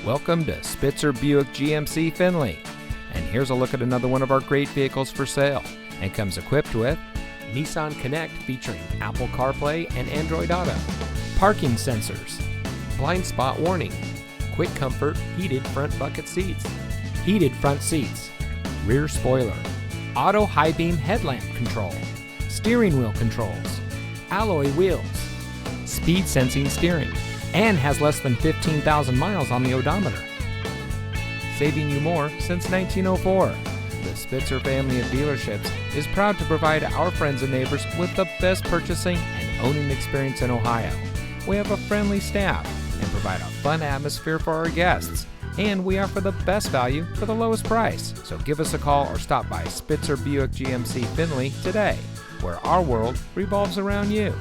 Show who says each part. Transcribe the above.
Speaker 1: Welcome to Spitzer Buick GMC Findlay. And here's a look at another one of our great vehicles for sale. And comes equipped with Nissan Connect featuring Apple CarPlay and Android Auto, parking sensors, blind spot warning, quick comfort heated front bucket seats, heated front seats, rear spoiler, auto high beam headlamp control, steering wheel controls, alloy wheels, speed sensing steering, and has less than 15,000 miles on the odometer. Saving you more since 1904. The Spitzer family of dealerships is proud to provide our friends and neighbors with the best purchasing and owning experience in Ohio. We have a friendly staff and provide a fun atmosphere for our guests. And we offer the best value for the lowest price. So give us a call or stop by Spitzer Buick GMC Findlay today, where our world revolves around you.